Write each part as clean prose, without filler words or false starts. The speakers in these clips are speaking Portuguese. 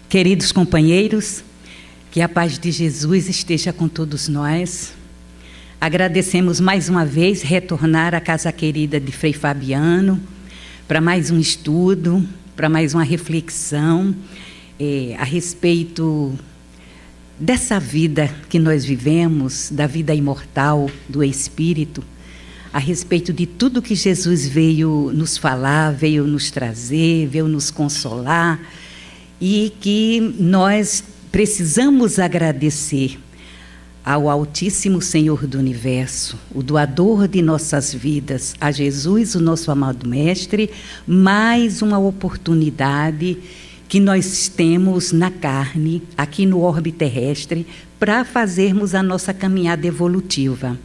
Queridos companheiros, que a paz de Jesus esteja com todos nós. Agradecemos mais uma vez retornar à casa querida de Frei Fabiano para mais um estudo, para mais uma reflexão a respeito dessa vida que nós vivemos, da vida imortal do Espírito, a respeito de tudo que Jesus veio nos falar, veio nos trazer, veio nos consolar, e que nós precisamos agradecer ao Altíssimo Senhor do Universo, o doador de nossas vidas, a Jesus, o nosso amado Mestre, mais uma oportunidade que nós temos na carne, aqui no orbe terrestre, para fazermos a nossa caminhada evolutiva.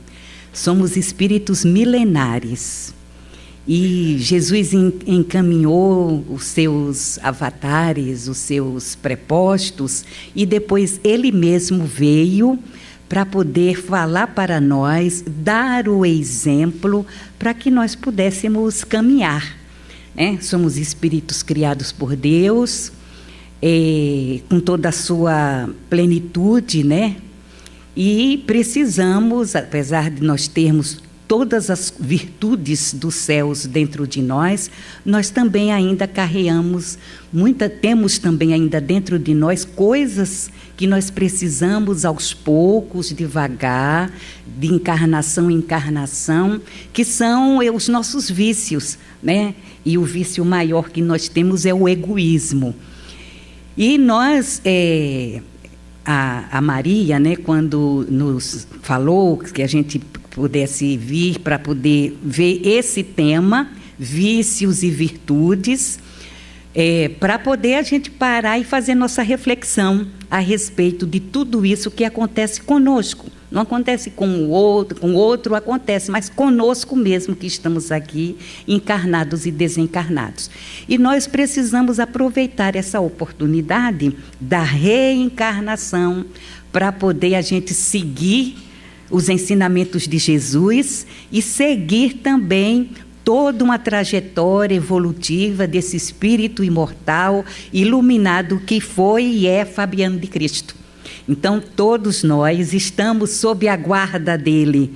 Somos espíritos milenares. E Jesus encaminhou os seus avatares, os seus prepostos, e depois Ele mesmo veio para poder falar para nós, dar o exemplo para que nós pudéssemos caminhar. Somos espíritos criados por Deus, com toda a sua plenitude, e precisamos, apesar de nós termos todas as virtudes dos céus dentro de nós, nós também ainda carregamos, temos também ainda dentro de nós coisas que nós precisamos aos poucos, devagar, de encarnação em encarnação, que são os nossos vícios, E o vício maior que nós temos é o egoísmo. E nós... A Maria, quando nos falou que a gente pudesse vir para poder ver esse tema, vícios e virtudes, para poder a gente parar e fazer nossa reflexão a respeito de tudo isso que acontece conosco. Não acontece com o outro acontece, mas conosco mesmo que estamos aqui, encarnados e desencarnados. E nós precisamos aproveitar essa oportunidade da reencarnação para poder a gente seguir os ensinamentos de Jesus e seguir também toda uma trajetória evolutiva desse espírito imortal, iluminado que foi e é Fabiano de Cristo. Então, todos nós estamos sob a guarda dele,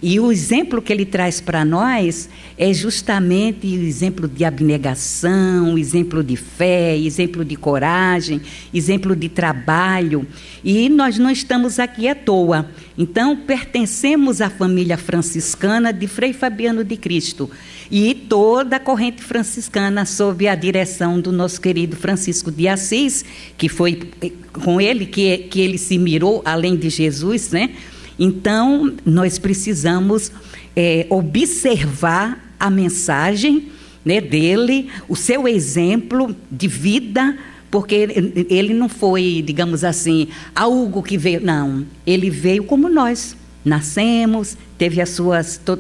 E o exemplo que ele traz para nós é justamente o exemplo de abnegação, exemplo de fé, exemplo de coragem, exemplo de trabalho. E nós não estamos aqui à toa. Então, pertencemos à família franciscana de Frei Fabiano de Cristo. E toda a corrente franciscana sob a direção do nosso querido Francisco de Assis, que foi com ele que ele se mirou, além de Jesus, Então, nós precisamos observar a mensagem dele, o seu exemplo de vida, porque ele não foi, digamos assim, algo que veio... Não, ele veio como nós. Nascemos, teve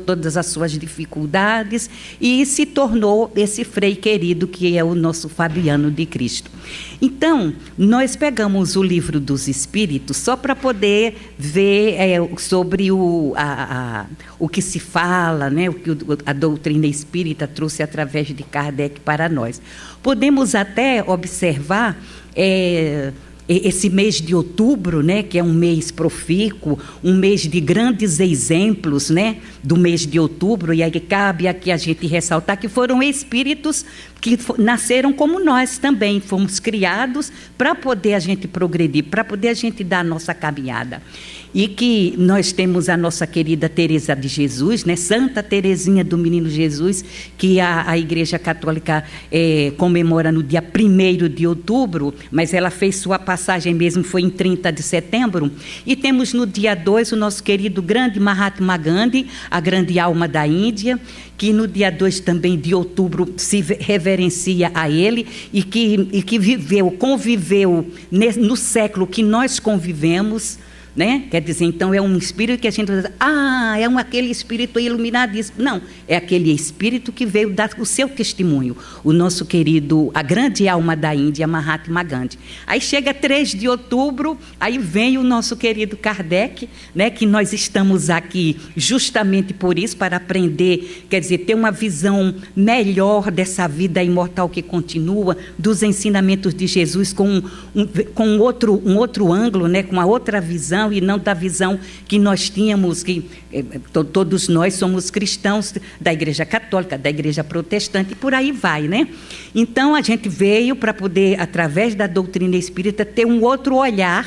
todas as suas dificuldades e se tornou esse frei querido que é o nosso Fabiano de Cristo. Então, nós pegamos o Livro dos Espíritos só para poder ver sobre o que se fala, o que a doutrina espírita trouxe através de Kardec para nós. Podemos até observar... esse mês de outubro, que é um mês profícuo, um mês de grandes exemplos, do mês de outubro, e aí cabe aqui a gente ressaltar que foram espíritos que nasceram como nós também, fomos criados para poder a gente progredir, para poder a gente dar a nossa caminhada. E que nós temos a nossa querida Teresa de Jesus, Santa Teresinha do Menino Jesus, que a Igreja Católica comemora no dia 1º de outubro, mas ela fez sua passagem mesmo, foi em 30 de setembro. E temos no dia 2 o nosso querido grande Mahatma Gandhi, a grande alma da Índia, que no dia 2 também de outubro se reverencia a ele e que conviveu no século que nós convivemos, né? Quer dizer, então é um espírito que a gente diz, aquele espírito iluminadíssimo. Não, é aquele espírito que veio dar o seu testemunho, o nosso querido, a grande alma da Índia, Mahatma Gandhi. Aí chega 3 de outubro, aí vem o nosso querido Kardec, né? Que nós estamos aqui justamente por isso, para aprender, quer dizer, ter uma visão melhor dessa vida imortal que continua, dos ensinamentos de Jesus com um outro ângulo, né? Com uma outra visão, e não da visão que nós tínhamos, que todos nós somos cristãos da Igreja Católica, da Igreja Protestante, e por aí vai, né? Então, a gente veio para poder, através da doutrina espírita, ter um outro olhar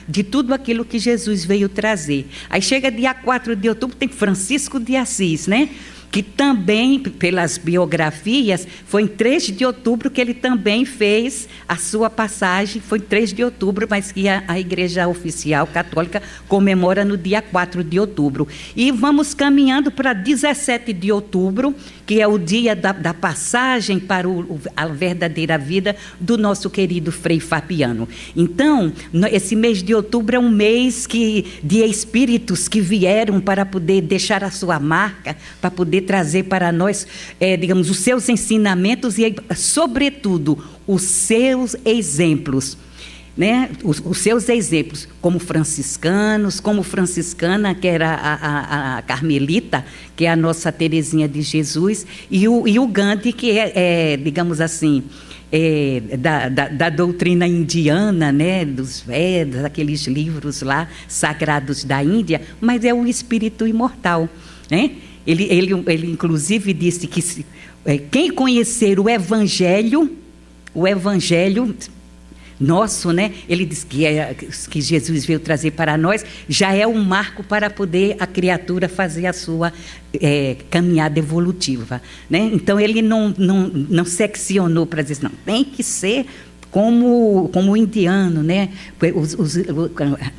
de tudo aquilo que Jesus veio trazer. Aí chega dia 4 de outubro, tem Francisco de Assis, né? Que também, pelas biografias, foi em 3 de outubro que ele também fez a sua passagem, foi em 3 de outubro, mas que a Igreja Oficial Católica comemora no dia 4 de outubro. E vamos caminhando para 17 de outubro, que é o dia da passagem para a verdadeira vida do nosso querido Frei Fabiano. Então, esse mês de outubro é um mês de espíritos que vieram para poder deixar a sua marca, para poder trazer para nós, digamos, os seus ensinamentos e, sobretudo, os seus exemplos, né? Os seus exemplos, como franciscanos, como franciscana, que era a Carmelita, que é a nossa Teresinha de Jesus, e o Gandhi, que digamos assim, da doutrina indiana, né? Dos Vedas, aqueles livros lá sagrados da Índia, mas é o espírito imortal, né? Ele inclusive disse que quem conhecer o Evangelho nosso, né? Ele diz que Jesus veio trazer para nós, já é um marco para poder a criatura fazer a sua caminhada evolutiva, né? Então ele não seccionou para dizer, não, tem que ser como o indiano, né?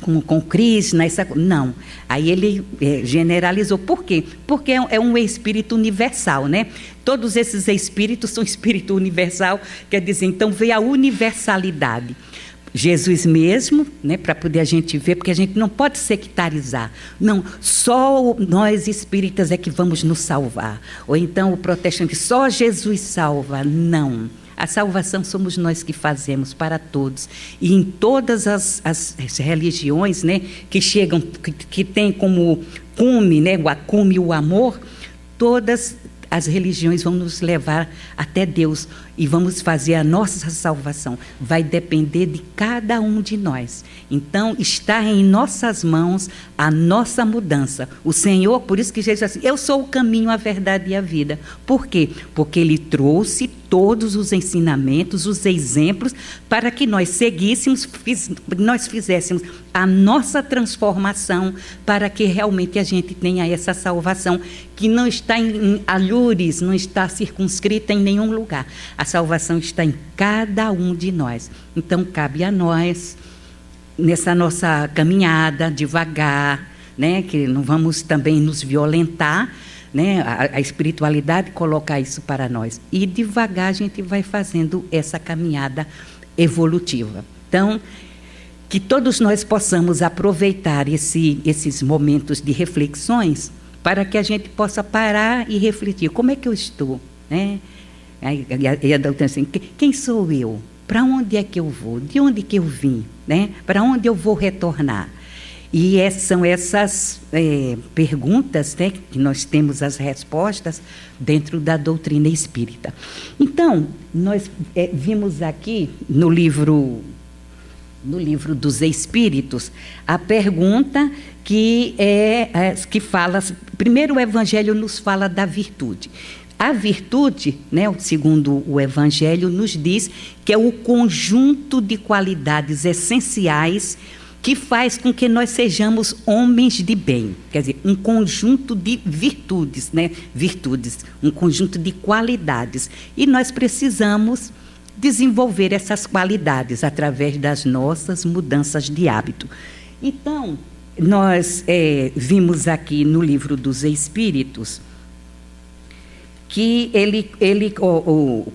Com Krishna, não. Aí ele generalizou. Por quê? Porque é um espírito universal, né? Todos esses espíritos são espírito universal, quer dizer, então veio a universalidade. Jesus mesmo, né, para poder a gente ver, porque a gente não pode sectarizar. Não, só nós espíritas é que vamos nos salvar. Ou então o protestante, só Jesus salva. Não. A salvação somos nós que fazemos para todos. E em todas as religiões, né, que chegam, que tem como cume, né, o acume, o amor, todas as religiões vão nos levar até Deus e vamos fazer a nossa salvação. Vai depender de cada um de nós. Então, está em nossas mãos a nossa mudança. O Senhor, por isso que Jesus disse assim, eu sou o caminho, a verdade e a vida. Por quê? Porque Ele trouxe todos os ensinamentos, os exemplos, para que nós seguíssemos, nós fizéssemos a nossa transformação, para que realmente a gente tenha essa salvação, que não está em alhures, não está circunscrita em nenhum lugar. A salvação está em cada um de nós. Então, cabe a nós, nessa nossa caminhada, devagar, né, que não vamos também nos violentar, né, a espiritualidade coloca isso para nós. E devagar a gente vai fazendo essa caminhada evolutiva. Então, que todos nós possamos aproveitar esses momentos de reflexões para que a gente possa parar e refletir. Como é que eu estou? Né? E a doutrina assim, quem sou eu? Para onde é que eu vou? De onde que eu vim? Né? Para onde eu vou retornar? E são essas perguntas, né, que nós temos as respostas dentro da doutrina espírita. Então, nós vimos aqui no livro dos Espíritos, a pergunta que fala... Primeiro, o Evangelho nos fala da virtude. A virtude, né, segundo o Evangelho, nos diz que é o conjunto de qualidades essenciais que faz com que nós sejamos homens de bem. Quer dizer, um conjunto de virtudes, né? Virtudes, um conjunto de qualidades. E nós precisamos desenvolver essas qualidades através das nossas mudanças de hábito. Então, nós vimos aqui no livro dos Espíritos que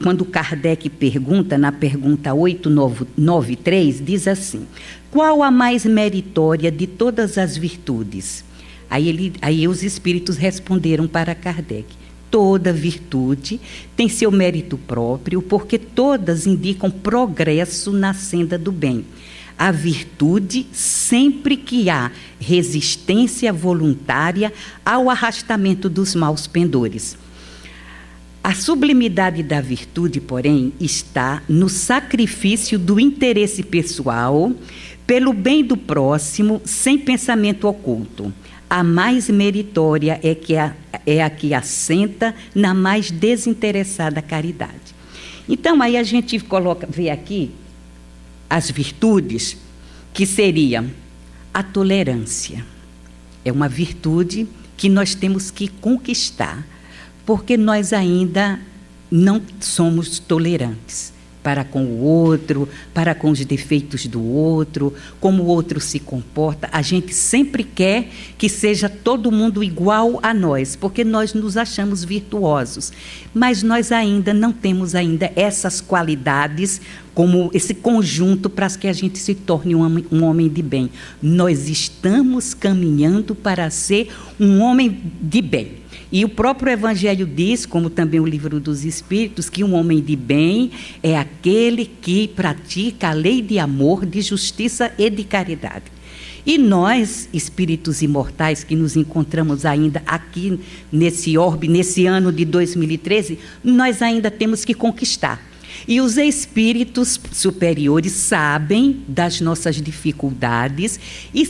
quando Kardec pergunta, na pergunta 893, diz assim: qual a mais meritória de todas as virtudes? Aí os espíritos responderam para Kardec: toda virtude tem seu mérito próprio, porque todas indicam progresso na senda do bem. A virtude, sempre que há resistência voluntária ao arrastamento dos maus pendores. A sublimidade da virtude, porém, está no sacrifício do interesse pessoal pelo bem do próximo, sem pensamento oculto. A mais meritória é a que assenta na mais desinteressada caridade. Então, aí a gente vê aqui as virtudes, que seria a tolerância. É uma virtude que nós temos que conquistar, porque nós ainda não somos tolerantes para com o outro, para com os defeitos do outro, como o outro se comporta. A gente sempre quer que seja todo mundo igual a nós, porque nós nos achamos virtuosos, mas nós ainda não temos essas qualidades, como esse conjunto para que a gente se torne um homem de bem. Nós estamos caminhando para ser um homem de bem. E o próprio Evangelho diz, como também o Livro dos Espíritos, que um homem de bem é aquele que pratica a lei de amor, de justiça e de caridade. E nós, espíritos imortais, que nos encontramos ainda aqui nesse orbe, nesse ano de 2013, nós ainda temos que conquistar. E os espíritos superiores sabem das nossas dificuldades e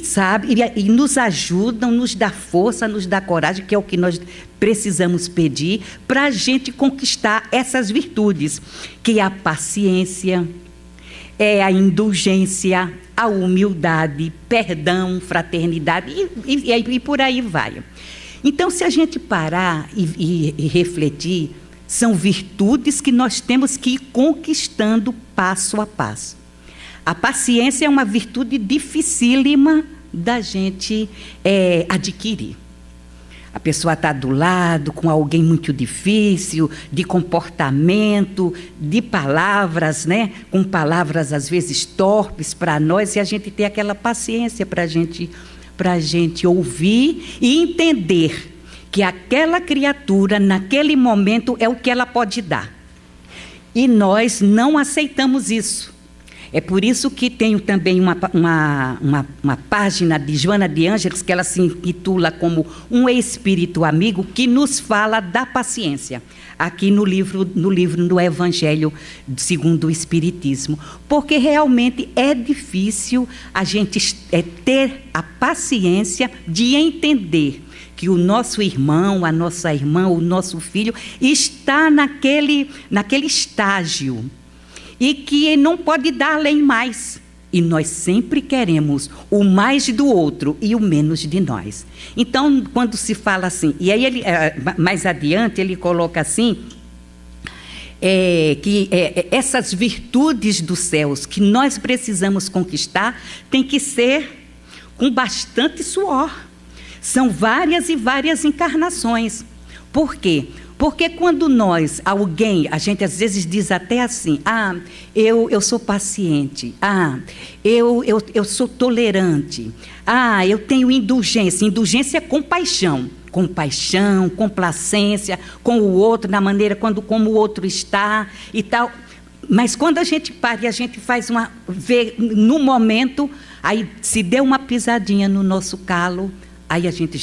nos ajudam, nos dá força, nos dá coragem, que é o que nós precisamos pedir para a gente conquistar essas virtudes, que é a paciência, é a indulgência, a humildade, perdão, fraternidade e por aí vai. Então, se a gente parar e refletir, são virtudes que nós temos que ir conquistando passo a passo. A paciência é uma virtude dificílima da gente adquirir. A pessoa está do lado com alguém muito difícil, de comportamento, de palavras, né? Com palavras às vezes torpes para nós, e a gente tem aquela paciência para a gente ouvir e entender que aquela criatura, naquele momento, é o que ela pode dar. E nós não aceitamos isso. É por isso que tenho também uma página de Joana de Ângeles, que ela se intitula como Um Espírito Amigo, que nos fala da paciência, aqui no livro do Evangelho segundo o Espiritismo. Porque realmente é difícil a gente ter a paciência de entender que o nosso irmão, a nossa irmã, o nosso filho está naquele estágio e que não pode dar além mais. E nós sempre queremos o mais do outro e o menos de nós. Então, quando se fala assim, e aí mais adiante ele coloca assim, que essas virtudes dos céus que nós precisamos conquistar tem que ser com bastante suor. São várias e várias encarnações. Por quê? Porque quando a gente às vezes diz até assim, eu sou paciente, eu sou tolerante, eu tenho indulgência. Indulgência é compaixão, complacência com o outro, na maneira como o outro está e tal. Mas quando a gente para e a gente vê no momento, aí se deu uma pisadinha no nosso calo, aí a gente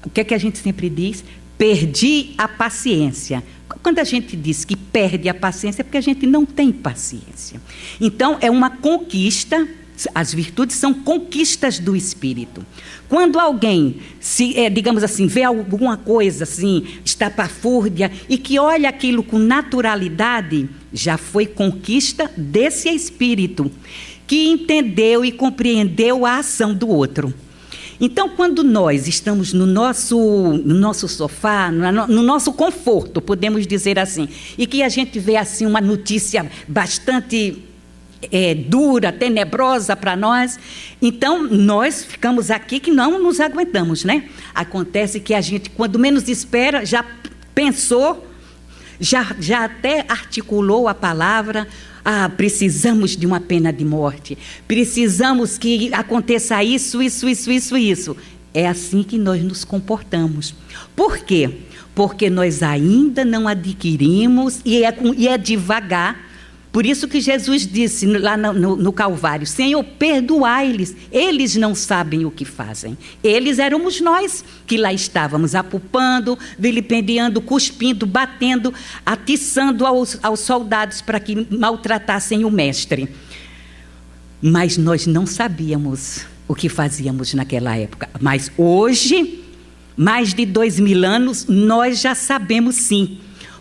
o que é que a gente sempre diz? Perdi a paciência. Quando a gente diz que perde a paciência, é porque a gente não tem paciência. Então, é uma conquista, as virtudes são conquistas do espírito. Quando alguém, digamos assim, vê alguma coisa assim, estapafúrdia, e que olha aquilo com naturalidade, já foi conquista desse espírito, que entendeu e compreendeu a ação do outro. Então, quando nós estamos no nosso sofá, no nosso conforto, podemos dizer assim, e que a gente vê assim uma notícia bastante dura, tenebrosa para nós, então nós ficamos aqui que não nos aguentamos, né? Acontece que a gente, quando menos espera, já pensou já até articulou a palavra: precisamos de uma pena de morte, precisamos que aconteça isso. É assim que nós nos comportamos. Por quê? Porque nós ainda não adquirimos, e é devagar. Por isso que Jesus disse lá no Calvário: Senhor, perdoai-lhes, eles não sabem o que fazem. Eles éramos nós que lá estávamos, apupando, vilipendiando, cuspindo, batendo, atiçando aos soldados para que maltratassem o mestre. Mas nós não sabíamos o que fazíamos naquela época. Mas hoje, mais de 2000 anos, nós já sabemos sim.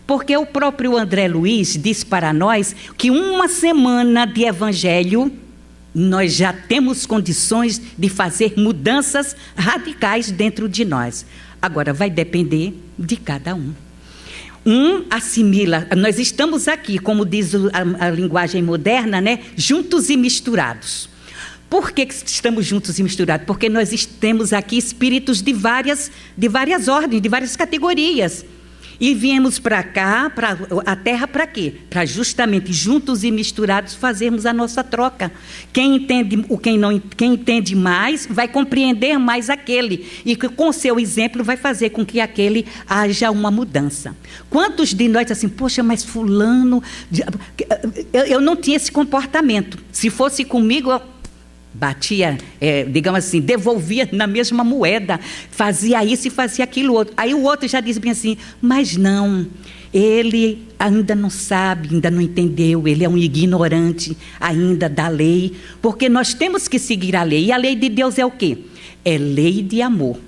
Porque o próprio André Luiz diz para nós que uma semana de evangelho, nós já temos condições de fazer mudanças radicais dentro de nós. Agora, vai depender de cada um. Assimila, nós estamos aqui, como diz a linguagem moderna, né? Juntos e misturados. Por que estamos juntos e misturados? Porque nós temos aqui espíritos de várias ordens, de várias categorias. E viemos para cá, para a Terra, para quê? Para justamente juntos e misturados fazermos a nossa troca. Quem entende mais vai compreender mais aquele. E com seu exemplo vai fazer com que aquele haja uma mudança. Quantos de nós assim, poxa, mas fulano, eu não tinha esse comportamento. Se fosse comigo, eu batia, digamos assim, devolvia na mesma moeda, fazia isso e fazia aquilo outro. Aí o outro já diz bem assim: mas não, ele ainda não sabe, ainda não entendeu, ele é um ignorante ainda da lei, porque nós temos que seguir a lei. E a lei de Deus é o quê? É lei de amor,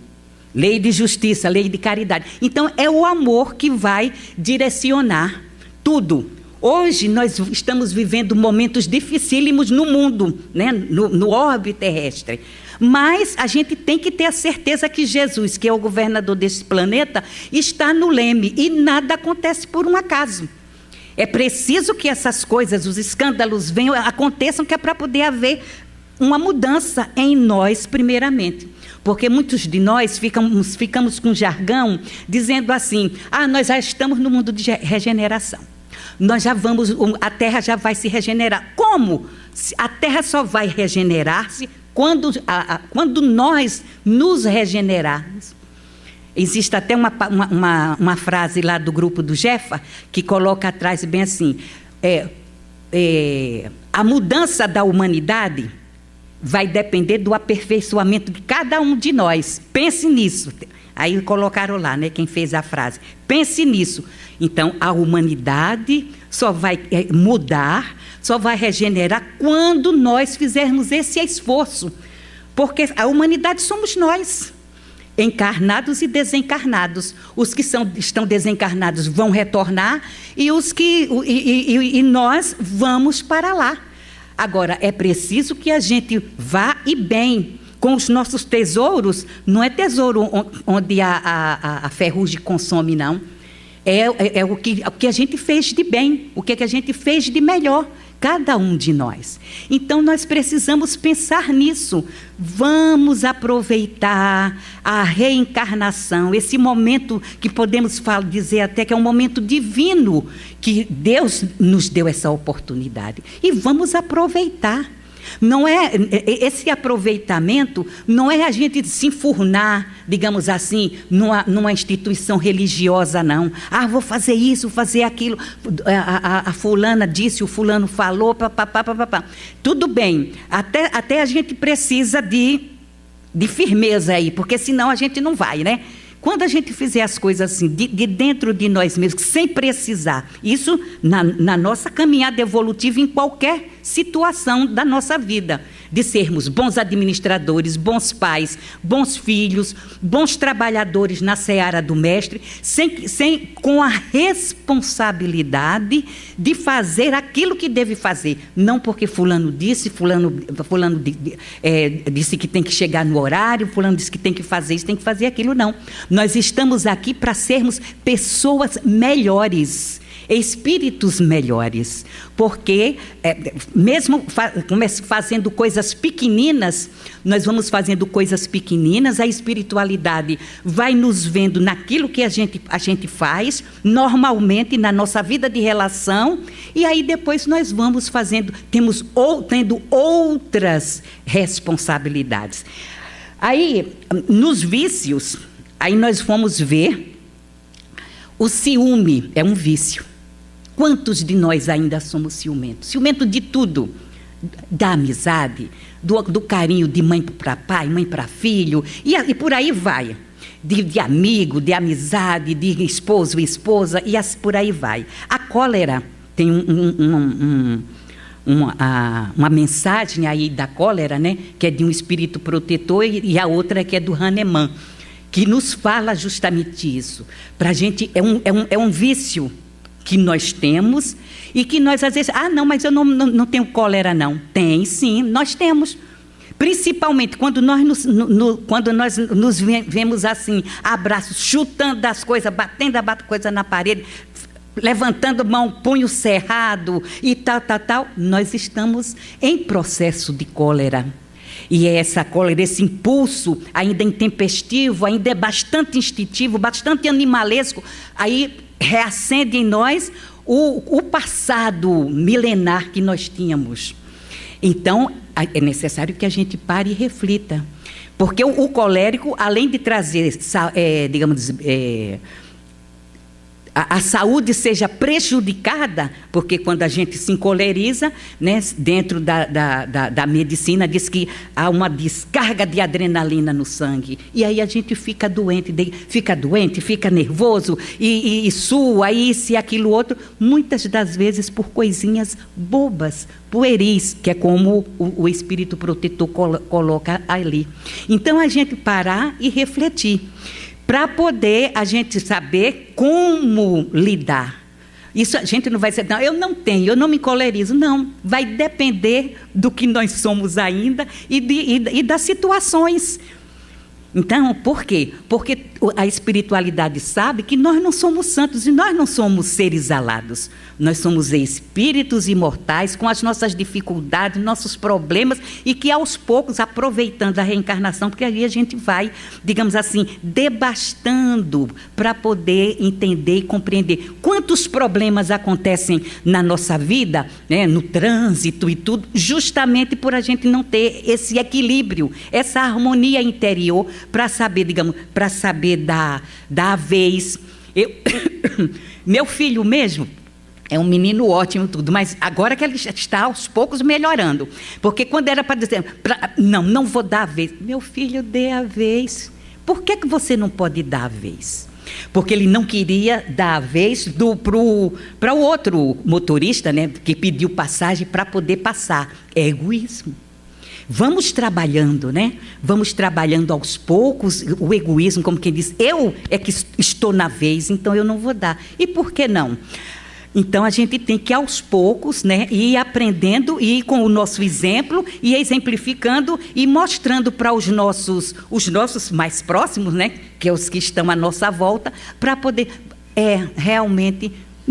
lei de justiça, lei de caridade. Então é o amor que vai direcionar tudo. Hoje nós estamos vivendo momentos dificílimos no mundo, né? no orbe terrestre. Mas a gente tem que ter a certeza que Jesus, que é o governador desse planeta, está no leme. E nada acontece por um acaso. É preciso que essas coisas, os escândalos aconteçam, que é para poder haver uma mudança em nós primeiramente. Porque muitos de nós ficamos com jargão dizendo assim: nós já estamos no mundo de regeneração. Nós já vamos, a terra já vai se regenerar. Como? A terra só vai regenerar-se quando nós nos regenerarmos. Existe até uma frase lá do grupo do Jefa, que coloca atrás bem assim: a mudança da humanidade vai depender do aperfeiçoamento de cada um de nós. Pense nisso. Aí colocaram lá, né, quem fez a frase. Pense nisso. Então, a humanidade só vai mudar, só vai regenerar quando nós fizermos esse esforço. Porque a humanidade somos nós, encarnados e desencarnados. Os que estão desencarnados vão retornar e nós vamos para lá. Agora, é preciso que a gente vá e bem com os nossos tesouros. Não é tesouro onde a ferrugem consome, não. É o que a gente fez de bem, o que a gente fez de melhor, cada um de nós. Então, nós precisamos pensar nisso. Vamos aproveitar a reencarnação, esse momento que podemos dizer até que é um momento divino, que Deus nos deu essa oportunidade. E vamos aproveitar. Não é, esse aproveitamento não é a gente se enfurnar, digamos assim, numa instituição religiosa, não. Vou fazer isso, fazer aquilo. A fulana disse, o fulano falou, papapá. Tudo bem, até a gente precisa de firmeza aí, porque senão a gente não vai, né? Quando a gente fizer as coisas assim, de dentro de nós mesmos, sem precisar, isso na nossa caminhada evolutiva, em qualquer situação da nossa vida, de sermos bons administradores, bons pais, bons filhos, bons trabalhadores na seara do Mestre, com a responsabilidade de fazer aquilo que deve fazer. Não porque fulano disse, fulano disse que tem que chegar no horário, fulano disse que tem que fazer isso, tem que fazer aquilo, não. Nós estamos aqui para sermos pessoas melhores. espíritos melhores, porque mesmo fazendo coisas pequeninas, nós vamos fazendo coisas pequeninas, a espiritualidade vai nos vendo naquilo que a gente faz, normalmente na nossa vida de relação, e aí depois nós vamos tendo outras responsabilidades. Aí, nos vícios, aí nós vamos ver, o ciúme é um vício. Quantos de nós ainda somos ciumentos? Ciumento de tudo, da amizade, do carinho de mãe para pai, mãe para filho, e por aí vai. De amigo, de amizade, de esposo e esposa, e por aí vai. A cólera tem uma mensagem aí da cólera, né, que é de um espírito protetor, e a outra que é do Hahnemann, que nos fala justamente isso. Para a gente é um vício que nós temos e que nós às vezes, não, mas eu não tenho cólera não. Tem sim, nós temos. Principalmente quando nós nos vemos assim, abraços, chutando as coisas, batendo a coisa na parede, levantando mão, punho cerrado e tal, nós estamos em processo de cólera. E essa cólera, esse impulso ainda intempestivo, ainda é bastante instintivo, bastante animalesco, aí reacende em nós o passado milenar que nós tínhamos. Então, é necessário que a gente pare e reflita. Porque o colérico, além de trazer, a saúde seja prejudicada, porque quando a gente se encoleriza, né, dentro da medicina, diz que há uma descarga de adrenalina no sangue, e aí a gente fica doente, fica nervoso, e sua, isso e aquilo outro, muitas das vezes por coisinhas bobas, pueris, que é como o espírito protetor coloca ali. Então, a gente parar e refletir, para poder a gente saber como lidar. Isso a gente não vai dizer, não, eu não me colerizo. Não, vai depender do que nós somos ainda e das situações. Então, por quê? Porque a espiritualidade sabe que nós não somos santos e nós não somos seres alados. Nós somos espíritos imortais com as nossas dificuldades, nossos problemas, e que aos poucos, aproveitando a reencarnação, porque aí a gente vai, digamos assim, debastando para poder entender e compreender quantos problemas acontecem na nossa vida, né, no trânsito e tudo, justamente por a gente não ter esse equilíbrio, essa harmonia interior, para saber, da vez. Meu filho mesmo é um menino ótimo, tudo, mas agora que ele está aos poucos melhorando. Porque quando era para dizer, não vou dar a vez. Meu filho, dê a vez. Por que você não pode dar a vez? Porque ele não queria dar a vez para o outro motorista, né, que pediu passagem para poder passar. É egoísmo. Vamos trabalhando, né? Vamos trabalhando aos poucos, o egoísmo, como quem diz, eu é que estou na vez, então eu não vou dar. E por que não? Então, a gente tem que, aos poucos, né, ir aprendendo, ir com o nosso exemplo, e exemplificando e mostrando para os nossos mais próximos, né, que é os que estão à nossa volta, para poder, realmente,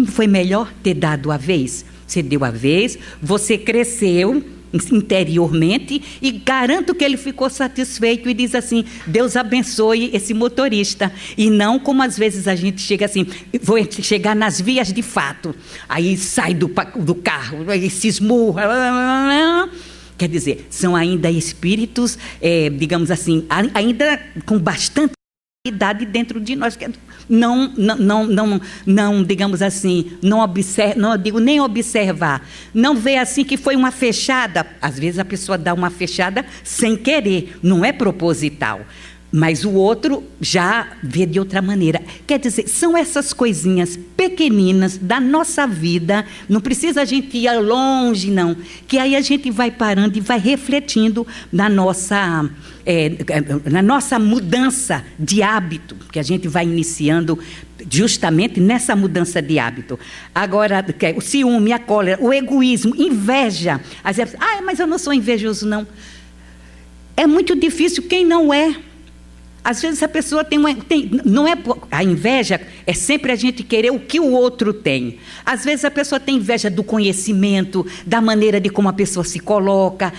foi melhor ter dado a vez. Você deu a vez, você cresceu interiormente, e garanto que ele ficou satisfeito e diz assim, Deus abençoe esse motorista, e não como às vezes a gente chega assim, vou chegar nas vias de fato, aí sai do carro, aí se esmurra, quer dizer, são ainda espíritos, digamos assim, ainda com bastante idade dentro de nós, não, digamos assim, não digo nem observar, não vê assim que foi uma fechada. Às vezes a pessoa dá uma fechada sem querer, não é proposital, mas o outro já vê de outra maneira. Quer dizer, são essas coisinhas pequeninas da nossa vida, não precisa a gente ir longe, não, que aí a gente vai parando e vai refletindo na nossa mudança de hábito, que a gente vai iniciando justamente nessa mudança de hábito. Agora, o ciúme, a cólera, o egoísmo, inveja. Às vezes, mas eu não sou invejoso, não. É muito difícil quem não é. Às vezes a pessoa não é a inveja, é sempre a gente querer o que o outro tem. Às vezes a pessoa tem inveja do conhecimento, da maneira de como a pessoa se coloca,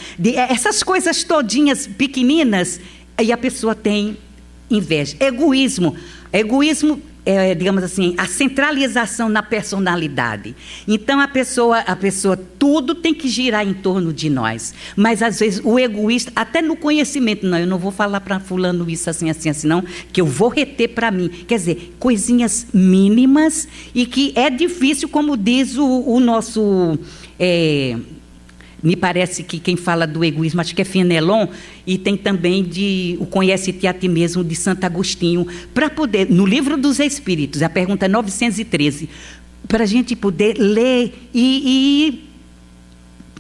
essas coisas todinhas pequeninas, e a pessoa tem inveja. Egoísmo é, digamos assim, a centralização na personalidade. Então a pessoa, tudo tem que girar em torno de nós. Mas às vezes o egoísta, até no conhecimento, não, eu não vou falar para fulano isso assim, não, que eu vou reter para mim. Quer dizer, coisinhas mínimas e que é difícil, como diz o nosso... me parece que quem fala do egoísmo, acho que é Fenelon, e tem também o Conhece-te a ti mesmo, de Santo Agostinho, para poder, no Livro dos Espíritos, a pergunta 913, para a gente poder ler e ir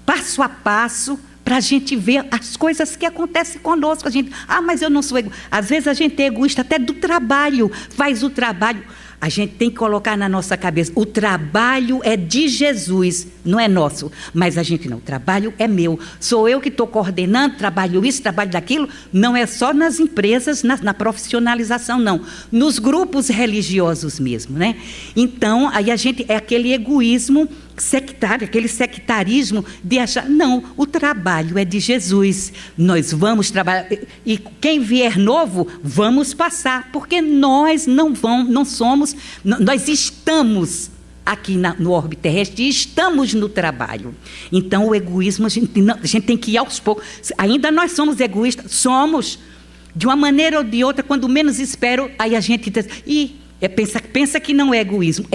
passo a passo, para a gente ver as coisas que acontecem conosco. A gente, mas eu não sou egoísta. Às vezes a gente é egoísta até do trabalho, faz o trabalho. A gente tem que colocar na nossa cabeça, o trabalho é de Jesus, não é nosso. Mas a gente não, o trabalho é meu. Sou eu que estou coordenando, trabalho isso, trabalho daquilo. Não é só nas empresas, na profissionalização, não. Nos grupos religiosos mesmo, né? Então, aí a gente, é aquele egoísmo sectário, aquele sectarismo de achar, não, o trabalho é de Jesus, nós vamos trabalhar, e quem vier novo, vamos passar, porque nós não somos, nós estamos aqui no orbe terrestre e estamos no trabalho. Então o egoísmo, a gente tem que ir aos poucos. Ainda nós somos egoístas, somos, de uma maneira ou de outra, quando menos espero, aí a gente pensa que não é egoísmo,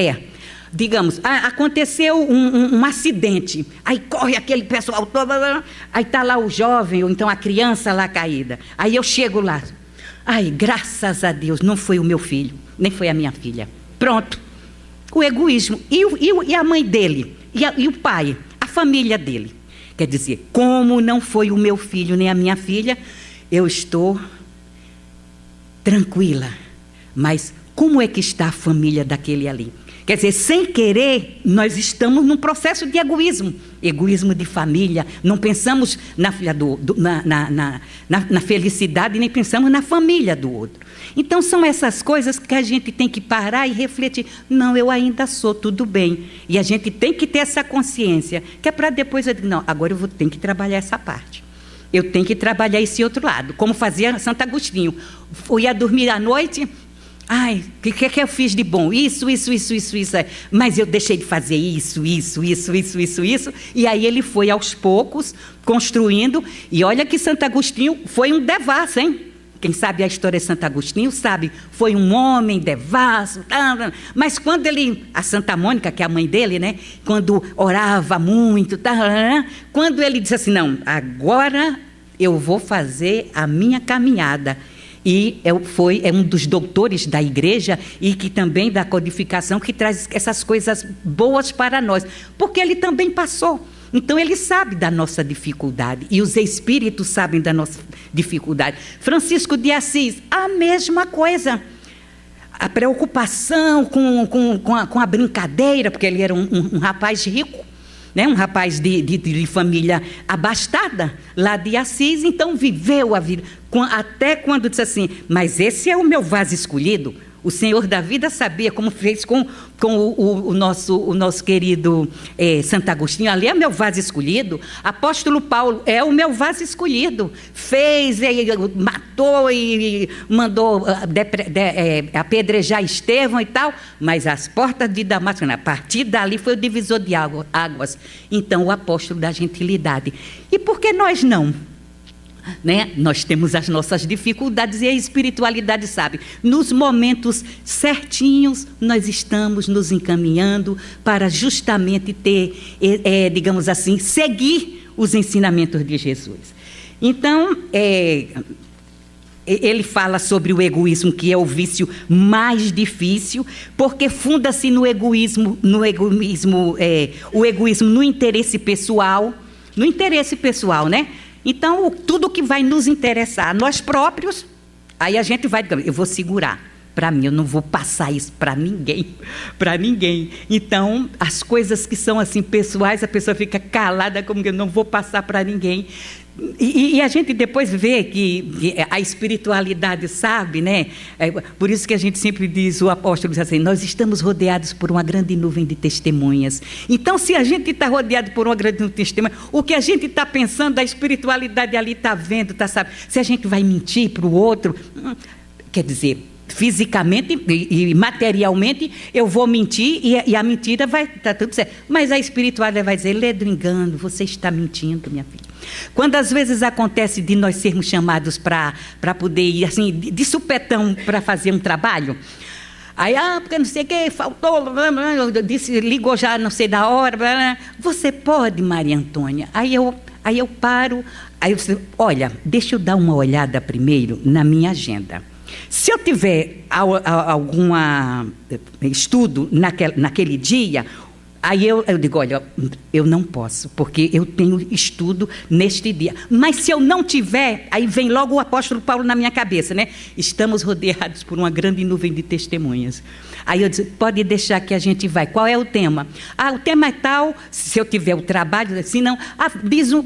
digamos, aconteceu um acidente, aí corre aquele pessoal todo, aí está lá o jovem, ou então a criança lá caída, aí eu chego lá, graças a Deus, não foi o meu filho, nem foi a minha filha, pronto, o egoísmo, e a mãe dele, e o pai, a família dele, quer dizer, como não foi o meu filho, nem a minha filha, eu estou tranquila, mas como é que está a família daquele ali? Quer dizer, sem querer, nós estamos num processo de egoísmo de família, não pensamos na felicidade, nem pensamos na família do outro. Então, são essas coisas que a gente tem que parar e refletir. Não, eu ainda sou, tudo bem. E a gente tem que ter essa consciência, que é para depois eu dizer, não, agora eu tenho que trabalhar essa parte. Eu tenho que trabalhar esse outro lado, como fazia Santo Agostinho. Eu ia dormir à noite... o que eu fiz de bom? Isso. Mas eu deixei de fazer isso. E aí ele foi aos poucos construindo. E olha que Santo Agostinho foi um devasso, hein? Quem sabe a história de Santo Agostinho sabe. Foi um homem devasso. Mas quando a Santa Mônica, que é a mãe dele, né? Quando orava muito, quando ele disse assim, não, agora eu vou fazer a minha caminhada. E é um dos doutores da igreja e que também da codificação que traz essas coisas boas para nós, porque ele também passou. Então ele sabe da nossa dificuldade e os espíritos sabem da nossa dificuldade. Francisco de Assis, a mesma coisa. A preocupação com a brincadeira, porque ele era um rapaz rico, né? Um rapaz de família abastada, lá de Assis, então viveu a vida, até quando disse assim, mas esse é o meu vaso escolhido. O Senhor da vida sabia, como fez com o nosso querido Santo Agostinho, ali é meu vaso escolhido. Apóstolo Paulo é o meu vaso escolhido. Fez, matou e mandou apedrejar Estevão e tal, mas as portas de Damasco, a partir dali foi o divisor de águas. Então, o apóstolo da gentilidade. E por que nós não? Né? Nós temos as nossas dificuldades e a espiritualidade sabe. Nos momentos certinhos, nós estamos nos encaminhando para justamente ter, digamos assim, seguir os ensinamentos de Jesus. Então, ele fala sobre o egoísmo, que é o vício mais difícil, porque funda-se o egoísmo no interesse pessoal, né? Então, tudo que vai nos interessar, nós próprios, aí a gente vai, eu vou segurar. para mim, eu não vou passar isso para ninguém. Então, as coisas que são assim pessoais, a pessoa fica calada, como que eu não vou passar para ninguém. E a gente depois vê que a espiritualidade sabe, né? Por isso que a gente sempre diz, o apóstolo diz assim, nós estamos rodeados por uma grande nuvem de testemunhas. Então, se a gente está rodeado por uma grande nuvem de testemunhas, o que a gente está pensando, a espiritualidade ali está vendo, tá, sabe? Se a gente vai mentir para o outro, quer dizer, fisicamente e materialmente eu vou mentir e a mentira vai estar tudo certo. Mas a espiritualidade vai dizer, lê do engano, você está mentindo, minha filha. Quando às vezes acontece de nós sermos chamados para poder ir assim, de supetão para fazer um trabalho, aí, porque não sei o que, faltou, disse, ligou já não sei da hora, você pode, Maria Antônia? Aí eu paro, aí eu disse, olha, deixa eu dar uma olhada primeiro na minha agenda. Se eu tiver algum estudo naquele dia, aí eu digo, olha, eu não posso, porque eu tenho estudo neste dia. Mas se eu não tiver, aí vem logo o apóstolo Paulo na minha cabeça, né? Estamos rodeados por uma grande nuvem de testemunhas. Aí eu disse, pode deixar que a gente vai. Qual é o tema? O tema é tal, se eu tiver o trabalho, se não,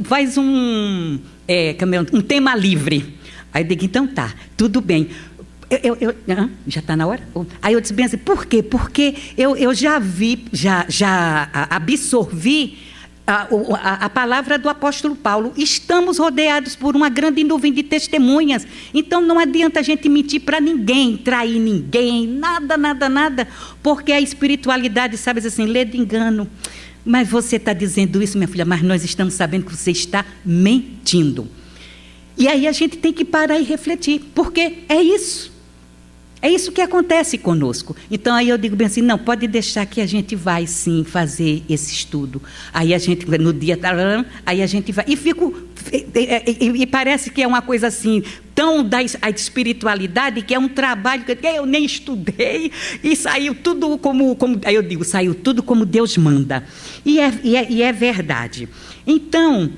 faz um tema livre. Aí eu digo, então tá, tudo bem. Já está na hora? Aí eu disse bem assim, por quê? Porque eu já vi, já absorvi a palavra do apóstolo Paulo. Estamos rodeados por uma grande nuvem de testemunhas. Então não adianta a gente mentir para ninguém, trair ninguém, nada. Porque a espiritualidade, sabe assim, lê de engano. Mas você está dizendo isso, minha filha, mas nós estamos sabendo que você está mentindo. E aí a gente tem que parar e refletir, porque é isso. É isso que acontece conosco. Então, aí eu digo bem assim, não, pode deixar que a gente vai, sim, fazer esse estudo. Aí a gente, no dia, aí a gente vai. E parece que é uma coisa assim, tão da espiritualidade, que é um trabalho que eu nem estudei, e saiu tudo como aí eu digo, saiu tudo como Deus manda. E é verdade. Então,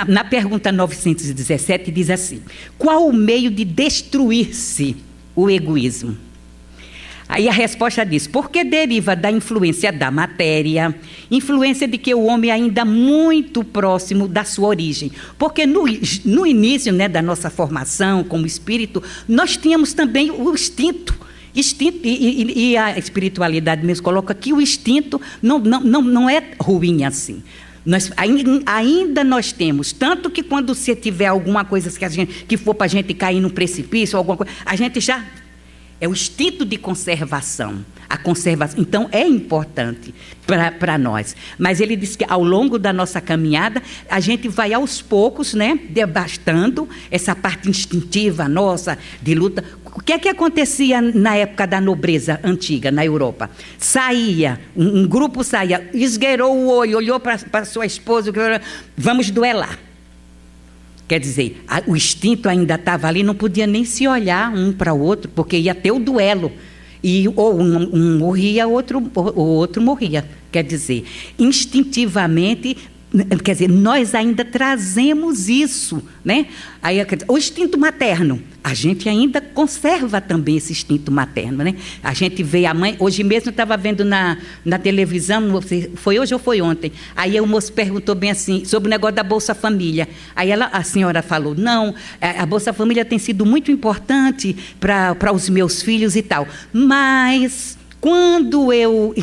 na pergunta 917 diz assim, qual o meio de destruir-se o egoísmo? Aí a resposta diz, porque deriva da influência da matéria, influência de que o homem é ainda muito próximo da sua origem. Porque no início, né, da nossa formação como espírito, nós tínhamos também o instinto, e a espiritualidade mesmo coloca que o instinto não é ruim assim. Ainda nós temos, tanto que quando você tiver alguma coisa que for para a gente cair num precipício, alguma coisa, a gente já... É o instinto de conservação. A conservação, então, é importante para nós. Mas ele diz que ao longo da nossa caminhada, a gente vai aos poucos, né, devastando essa parte instintiva nossa de luta. O que é que acontecia na época da nobreza antiga, na Europa? Saía, um grupo saía, esgueirou o olho, olhou para sua esposa, vamos duelar. Quer dizer, o instinto ainda estava ali, não podia nem se olhar um para o outro, porque ia ter o duelo. E ou um morria, o outro morria. Quer dizer, instintivamente, quer dizer, nós ainda trazemos isso, né? Aí, o instinto materno, a gente ainda conserva também esse instinto materno, né? A gente vê a mãe, hoje mesmo eu estava vendo na televisão, foi hoje ou foi ontem, aí o moço perguntou bem assim, sobre o negócio da Bolsa Família. Aí a senhora falou, não, a Bolsa Família tem sido muito importante para os meus filhos e tal, mas quando eu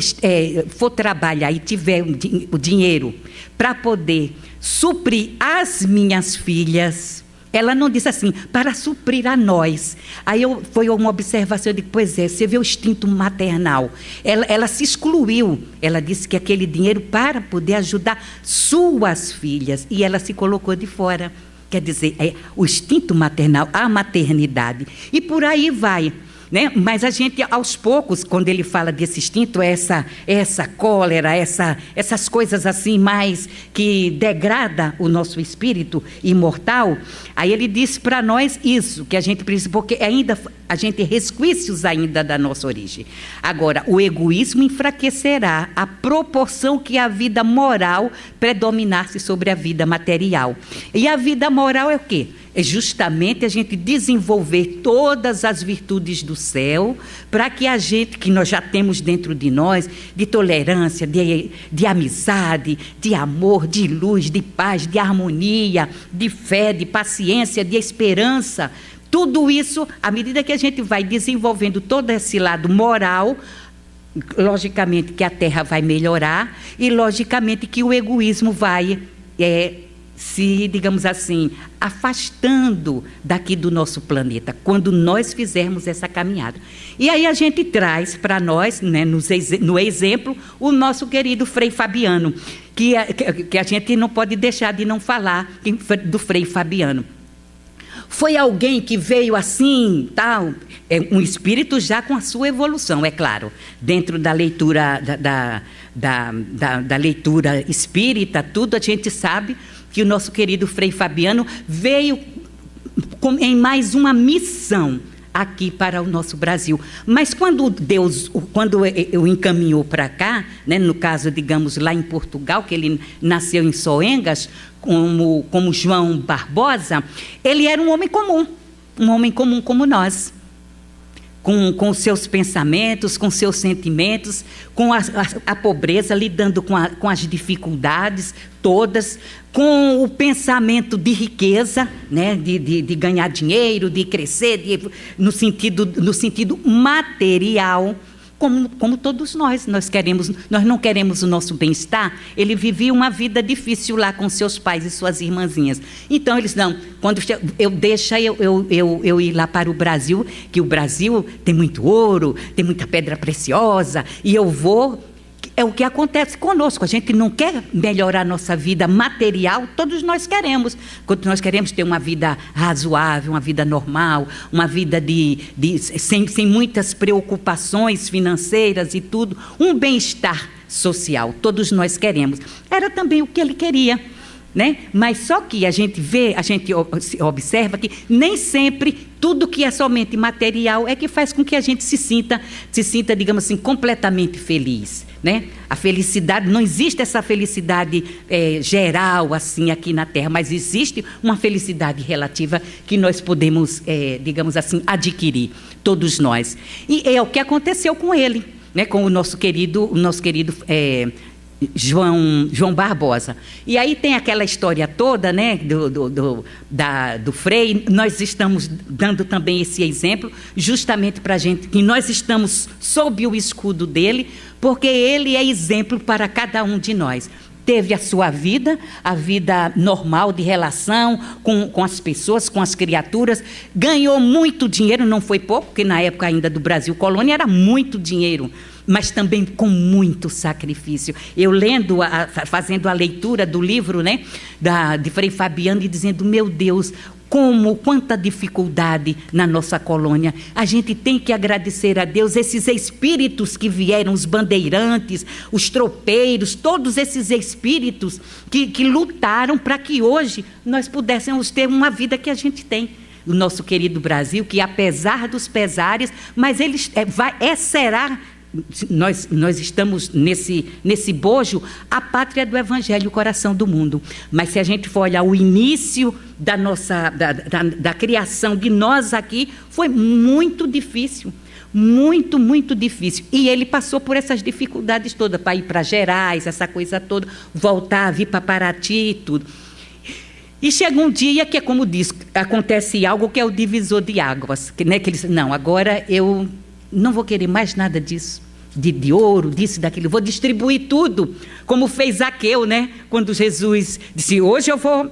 for trabalhar e tiver o dinheiro para poder suprir as minhas filhas, ela não disse assim, para suprir a nós. Aí foi uma observação, eu digo, pois é, você vê o instinto maternal. Ela se excluiu, ela disse que aquele dinheiro para poder ajudar suas filhas, e ela se colocou de fora. Quer dizer, o instinto maternal, a maternidade, e por aí vai. Né? Mas a gente, aos poucos, quando ele fala desse instinto, essa cólera, essas coisas assim mais que degrada o nosso espírito imortal, aí ele diz para nós isso, que a gente precisa, porque ainda a gente é resquícios ainda da nossa origem. Agora, o egoísmo enfraquecerá a proporção que a vida moral predominasse sobre a vida material. E a vida moral é o quê? é justamente a gente desenvolver todas as virtudes do céu, para que a gente, que nós já temos dentro de nós, de tolerância, de amizade, de amor, de luz, de paz, de harmonia, de fé, de paciência, de esperança, tudo isso, à medida que a gente vai desenvolvendo todo esse lado moral, logicamente que a Terra vai melhorar e logicamente que o egoísmo vai se, digamos assim, afastando daqui do nosso planeta, quando nós fizermos essa caminhada. E aí a gente traz para nós, né, no exemplo, o nosso querido Frei Fabiano, que a gente não pode deixar de não falar do Frei Fabiano. Foi alguém que veio assim, tal, um espírito já com a sua evolução, é claro, dentro da leitura da leitura espírita, tudo a gente sabe que o nosso querido Frei Fabiano veio em mais uma missão aqui para o nosso Brasil. Mas quando Deus o encaminhou para cá, né, no caso, digamos, lá em Portugal, que ele nasceu em Soengas, como João Barbosa, ele era um homem comum como nós. Com os seus pensamentos, com os seus sentimentos, com a pobreza, lidando com as dificuldades todas, com o pensamento de riqueza, né, de ganhar dinheiro, de crescer, no sentido material, como todos nós não queremos o nosso bem-estar. Ele vivia uma vida difícil lá com seus pais e suas irmãzinhas. Então eles não, quando eu ir lá para o Brasil, que o Brasil tem muito ouro, tem muita pedra preciosa, e eu vou. É o que acontece conosco. A gente não quer melhorar a nossa vida material, todos nós queremos. Quando nós queremos ter uma vida razoável, uma vida normal, uma vida sem muitas preocupações financeiras e tudo, um bem-estar social, todos nós queremos. Era também o que ele queria, né? Mas só que a gente observa que nem sempre tudo que é somente material é que faz com que a gente se sinta, digamos assim, completamente feliz, né? A felicidade, não existe essa felicidade geral assim aqui na Terra, mas existe uma felicidade relativa que nós podemos, digamos assim, adquirir, todos nós. E é o que aconteceu com ele, né? Com o nosso querido João Barbosa. E aí tem aquela história toda, né, do Frei. Nós estamos dando também esse exemplo, justamente para a gente, que nós estamos sob o escudo dele, porque ele é exemplo para cada um de nós. Teve a sua vida, a vida normal de relação com as pessoas, com as criaturas, ganhou muito dinheiro, não foi pouco, porque na época ainda do Brasil colônia era muito dinheiro, mas também com muito sacrifício. Eu fazendo a leitura do livro, né, de Frei Fabiano, e dizendo, meu Deus, quanta dificuldade na nossa colônia. A gente tem que agradecer a Deus, esses espíritos que vieram, os bandeirantes, os tropeiros, todos esses espíritos que lutaram para que hoje nós pudéssemos ter uma vida que a gente tem. O nosso querido Brasil, que apesar dos pesares, mas ele será... Nós estamos nesse bojo, a pátria do Evangelho, o coração do mundo. Mas se a gente for olhar o início da criação de nós aqui, foi muito difícil, muito, muito difícil. E ele passou por essas dificuldades todas, para ir para Gerais, essa coisa toda, voltar, vir para Paraty e tudo. E chega um dia que é como diz, acontece algo que é o divisor de águas, né, que ele diz, não, agora eu não vou querer mais nada disso, de ouro, disso, daquilo, vou distribuir tudo, como fez Zaqueu, né? Quando Jesus disse, hoje eu vou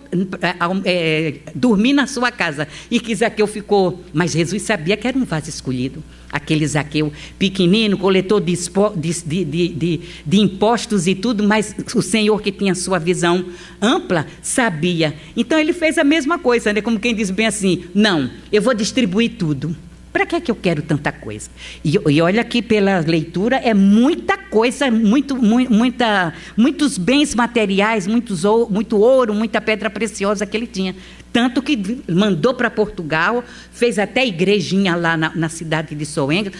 dormir na sua casa, e que Zaqueu ficou, mas Jesus sabia que era um vaso escolhido, aquele Zaqueu pequenino, coletor de impostos e tudo, mas o Senhor, que tinha sua visão ampla, sabia. Então ele fez a mesma coisa, né? Como quem diz bem assim, não, eu vou distribuir tudo. Para que eu quero tanta coisa? E olha que pela leitura é muita coisa, muitos bens materiais, muito ouro, muita pedra preciosa que ele tinha. Tanto que mandou para Portugal, fez até igrejinha lá na cidade de Soengas,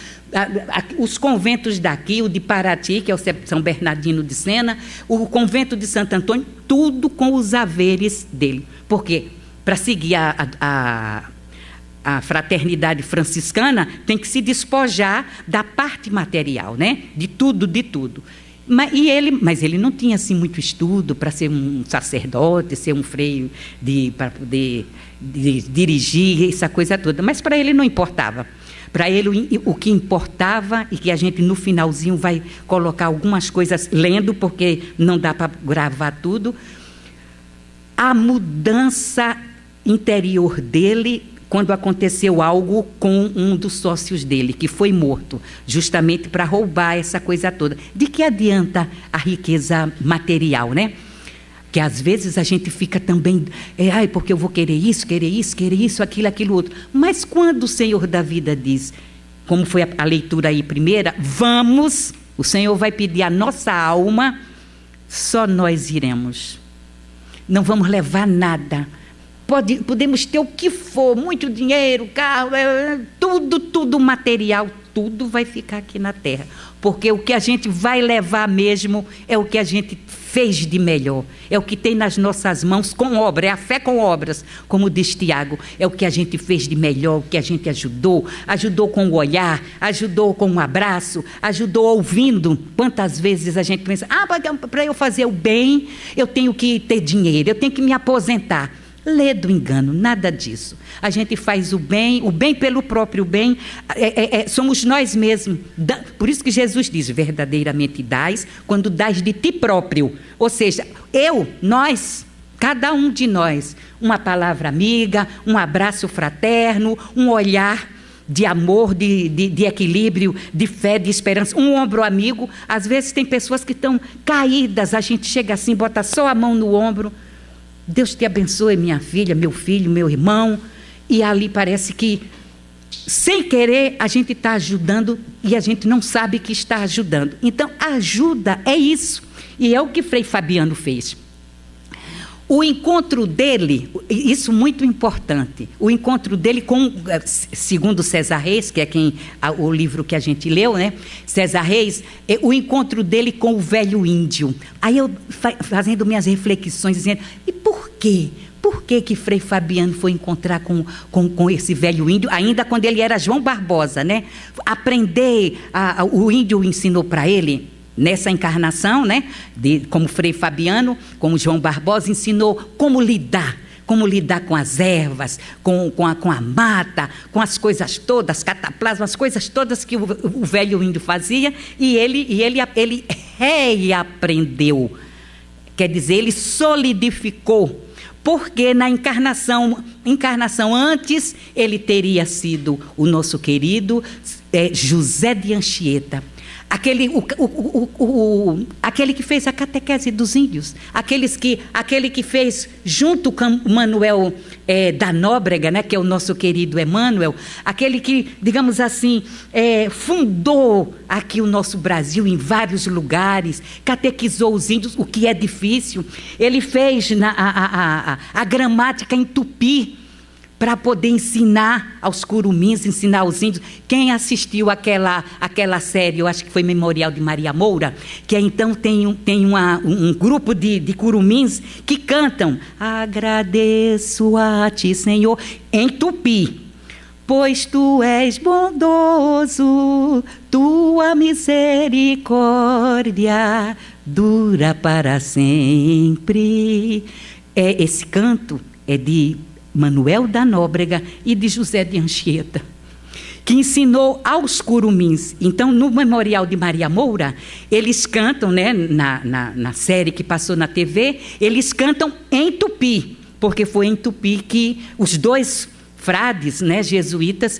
os conventos daqui, o de Paraty, que é o São Bernardino de Sena, o convento de Santo Antônio, tudo com os haveres dele. Por quê? para seguir a fraternidade franciscana, tem que se despojar da parte material, né? De tudo, de tudo. Mas ele não tinha assim muito estudo para ser um sacerdote, ser um freio para poder dirigir essa coisa toda. Mas para ele não importava. Para ele o que importava, e que a gente no finalzinho vai colocar algumas coisas lendo, porque não dá para gravar tudo, a mudança interior dele quando aconteceu algo com um dos sócios dele, que foi morto, justamente para roubar essa coisa toda. De que adianta a riqueza material, né? Que às vezes a gente fica também, porque eu vou querer isso, aquilo outro. Mas quando o Senhor da vida diz, como foi a leitura aí primeira, vamos, o Senhor vai pedir a nossa alma, só nós iremos. Não vamos levar nada. Podemos ter o que for, muito dinheiro, carro, tudo material, tudo vai ficar aqui na terra. Porque o que a gente vai levar mesmo é o que a gente fez de melhor. É o que tem nas nossas mãos com obra, é a fé com obras, como diz Tiago. É o que a gente fez de melhor, o que a gente ajudou com o olhar, ajudou com um abraço, ajudou ouvindo. Quantas vezes a gente pensa, para eu fazer o bem, eu tenho que ter dinheiro, eu tenho que me aposentar. Lê do engano, nada disso. A gente faz o bem pelo próprio bem, somos nós mesmos. Por isso que Jesus diz, verdadeiramente dais, quando dais de ti próprio. Ou seja, nós, cada um de nós, uma palavra amiga, um abraço fraterno, um olhar de amor, de equilíbrio, de fé, de esperança, um ombro amigo. Às vezes tem pessoas que estão caídas, a gente chega assim, bota só a mão no ombro. Deus te abençoe, minha filha, meu filho, meu irmão. E ali parece que, sem querer, a gente está ajudando e a gente não sabe que está ajudando. Então, a ajuda é isso. E é o que Frei Fabiano fez. O encontro dele, isso muito importante, o encontro dele com, segundo César Reis, que é o livro que a gente leu, né? César Reis, o encontro dele com o velho índio. Aí eu fazendo minhas reflexões, dizendo, e por quê? Por que Frei Fabiano foi encontrar com esse velho índio, ainda quando ele era João Barbosa, né? Aprender, o índio ensinou para ele, nessa encarnação, né, como Frei Fabiano, como João Barbosa, ensinou como lidar com as ervas, com a mata, com as coisas todas, cataplasma, as coisas todas que o velho índio fazia, e ele reaprendeu. Quer dizer, ele solidificou, porque na encarnação antes, ele teria sido o nosso querido José de Anchieta, aquele que fez a catequese dos índios, aquele que fez junto com Manuel da Nóbrega, né, que é o nosso querido Emmanuel, aquele que, digamos assim, fundou aqui o nosso Brasil em vários lugares, catequizou os índios, o que é difícil. Ele fez a gramática em tupi, para poder ensinar aos curumins, ensinar aos índios. Quem assistiu aquela série, eu acho que foi Memorial de Maria Moura, que então tem um grupo de curumins que cantam agradeço a ti, Senhor, em tupi. Pois tu és bondoso, tua misericórdia dura para sempre. Esse canto é de Manuel da Nóbrega e de José de Anchieta, que ensinou aos curumins. Então, no Memorial de Maria Moura, eles cantam, né, na série que passou na TV, eles cantam em tupi, porque foi em tupi que os dois frades, né, jesuítas,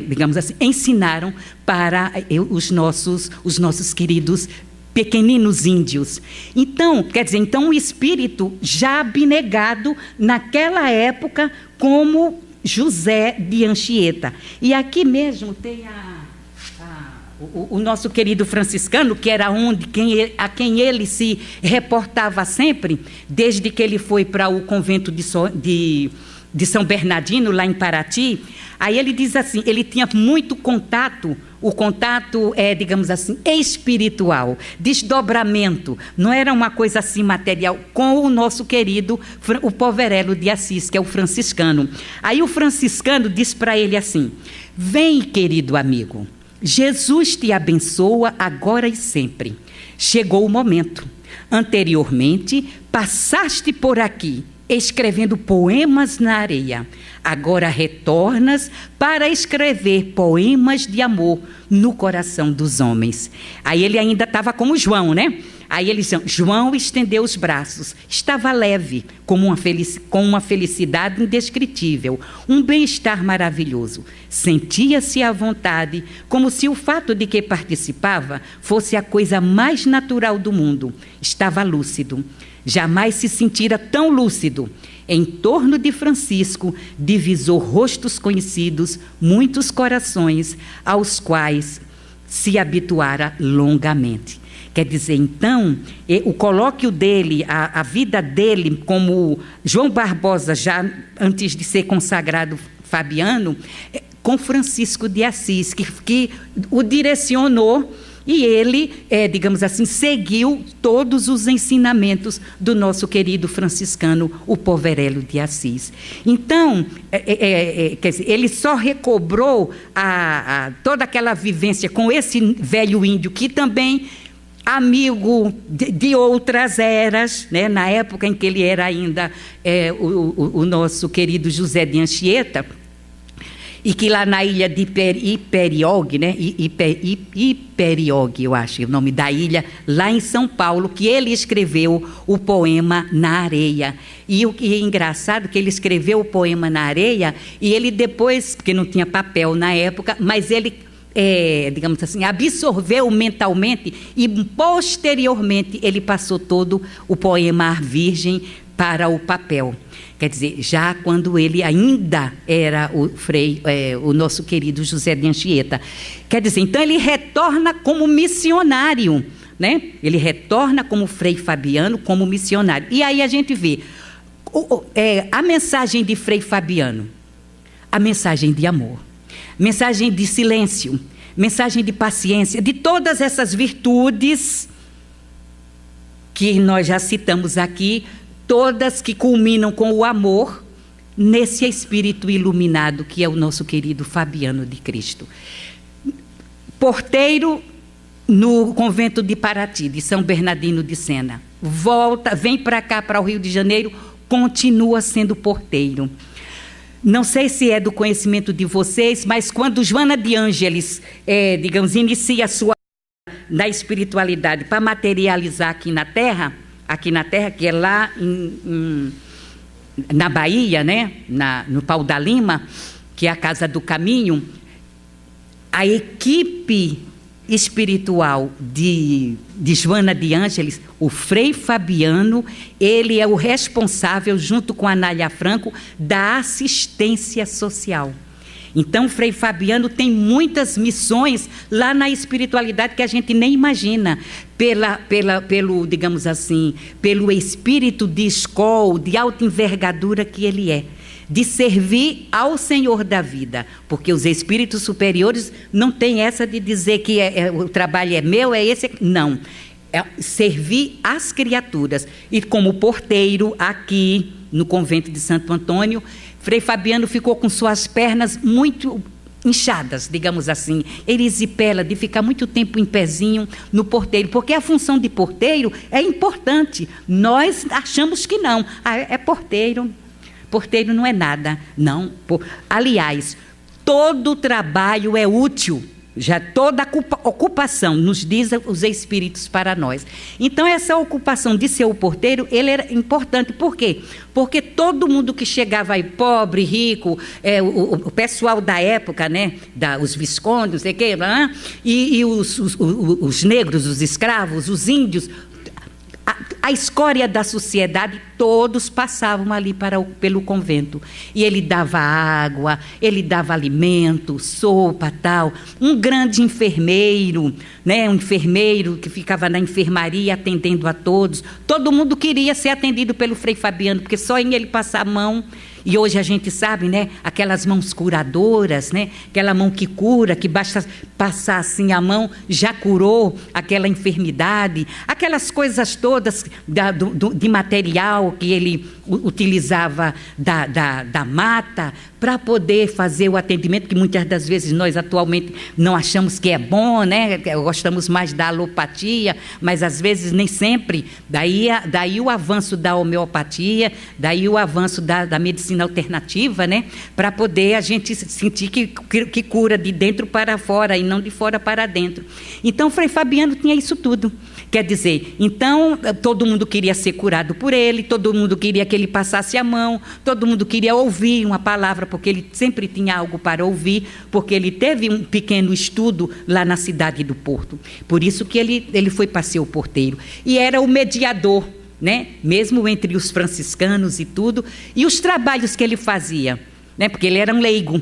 digamos assim, ensinaram para os nossos queridos pequeninos índios. Então, quer dizer, o espírito já abnegado naquela época como José de Anchieta. E aqui mesmo tem o nosso querido franciscano, que era a quem ele se reportava sempre, desde que ele foi para o convento de São Bernardino, lá em Paraty. Aí ele diz assim, ele tinha muito contato, o contato digamos assim, espiritual, desdobramento, não era uma coisa assim material, com o nosso querido, o Poverello de Assis, que é o franciscano. Aí o franciscano diz para ele assim: vem, querido amigo, Jesus te abençoa agora e sempre. Chegou o momento. Anteriormente, passaste por aqui, escrevendo poemas na areia. Agora retornas para escrever poemas de amor no coração dos homens. Aí ele ainda estava como João, né? Aí eles dizem, João estendeu os braços, estava leve, com uma felicidade indescritível, um bem-estar maravilhoso. Sentia-se à vontade, como se o fato de que participava fosse a coisa mais natural do mundo. Estava lúcido. Jamais se sentira tão lúcido. Em torno de Francisco, divisou rostos conhecidos, muitos corações, aos quais se habituara longamente. Quer dizer, então, o colóquio dele, a vida dele, como João Barbosa, já antes de ser consagrado fabiano, com Francisco de Assis, que o direcionou. E ele, digamos assim, seguiu todos os ensinamentos do nosso querido franciscano, o Poverello de Assis. Então, quer dizer, ele só recobrou toda aquela vivência com esse velho índio, que também, amigo de outras eras, né, na época em que ele era ainda o nosso querido José de Anchieta, e que lá na ilha de Iperiogue, né? Iperiogue, eu acho, o nome da ilha, lá em São Paulo, que ele escreveu o poema Na Areia. E o que é engraçado, que ele escreveu o poema Na Areia, e ele depois, porque não tinha papel na época, mas ele, digamos assim, absorveu mentalmente, e posteriormente ele passou todo o poema Ar Virgem para o papel. Quer dizer, já quando ele ainda era o nosso querido José de Anchieta. Quer dizer, então ele retorna como missionário, né? Ele retorna como Frei Fabiano, como missionário. E aí a gente vê a mensagem de Frei Fabiano, a mensagem de amor, mensagem de silêncio, mensagem de paciência, de todas essas virtudes que nós já citamos aqui, todas que culminam com o amor nesse espírito iluminado que é o nosso querido Fabiano de Cristo. Porteiro no convento de Paraty, de São Bernardino de Sena. Volta, vem para cá, para o Rio de Janeiro, continua sendo porteiro. Não sei se é do conhecimento de vocês, mas quando Joana de Ângeles, digamos, inicia a sua na espiritualidade para materializar aqui na Terra, que é lá na Bahia, né? No Pau da Lima, que é a Casa do Caminho, a equipe espiritual de Joana de Ângeles, o Frei Fabiano, ele é o responsável, junto com a Anália Franco, da assistência social. Então, Frei Fabiano tem muitas missões lá na espiritualidade que a gente nem imagina, pelo, digamos assim, pelo espírito de escola, de alta envergadura que ele é, de servir ao Senhor da vida, porque os espíritos superiores não têm essa de dizer que o trabalho é meu, é esse, não. É servir as criaturas. E como porteiro aqui no convento de Santo Antônio, Frei Fabiano ficou com suas pernas muito inchadas, digamos assim, erisipela, de ficar muito tempo em pezinho no porteiro, porque a função de porteiro é importante. Nós achamos que não. É porteiro. Porteiro não é nada. Não. Aliás, todo trabalho é útil. Já toda ocupação, nos diz os espíritos para nós. Então, essa ocupação de ser o porteiro, ele era importante. Por quê? Porque todo mundo que chegava aí, pobre, rico, o pessoal da época, né, os viscondes, não sei o quê, e os negros, os escravos, os índios, a escória da sociedade, todos passavam ali pelo convento. E ele dava água, ele dava alimento, sopa, tal. Um grande enfermeiro, né? Um enfermeiro que ficava na enfermaria atendendo a todos. Todo mundo queria ser atendido pelo Frei Fabiano, porque só em ele passar a mão. E hoje a gente sabe, né? Aquelas mãos curadoras, né? Aquela mão que cura, que basta passar assim a mão, já curou aquela enfermidade. Aquelas coisas todas de material que ele utilizava da mata para poder fazer o atendimento, que muitas das vezes nós atualmente não achamos que é bom, né? Gostamos mais da alopatia, mas às vezes nem sempre. Daí o avanço da homeopatia, daí o avanço da medicina alternativa, né? Para poder a gente sentir que cura de dentro para fora e não de fora para dentro. Então, Frei Fabiano tinha isso tudo. Quer dizer, então, todo mundo queria ser curado por ele, todo mundo queria que ele passasse a mão, todo mundo queria ouvir uma palavra, porque ele sempre tinha algo para ouvir, porque ele teve um pequeno estudo lá na cidade do Porto. Por isso que ele foi para ser o porteiro. E era o mediador, né? Mesmo entre os franciscanos e tudo. E os trabalhos que ele fazia, né? Porque ele era um leigo.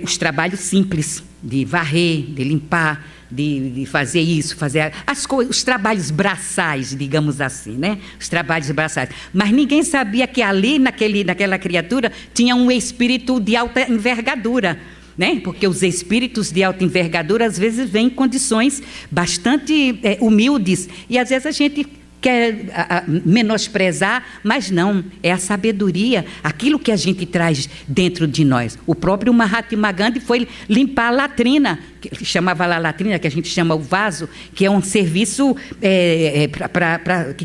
Os trabalhos simples, de varrer, de limpar, de fazer isso, fazer as coisas, os trabalhos braçais, digamos assim, né? Os trabalhos braçais. Mas ninguém sabia que ali, naquela criatura, tinha um espírito de alta envergadura, né? Porque os espíritos de alta envergadura, às vezes, vêm em condições bastante humildes. E, às vezes, a gente quer menosprezar, mas não, é a sabedoria, aquilo que a gente traz dentro de nós. O próprio Mahatma Gandhi foi limpar a latrina, que chamava lá a latrina, que a gente chama o vaso, que é um serviço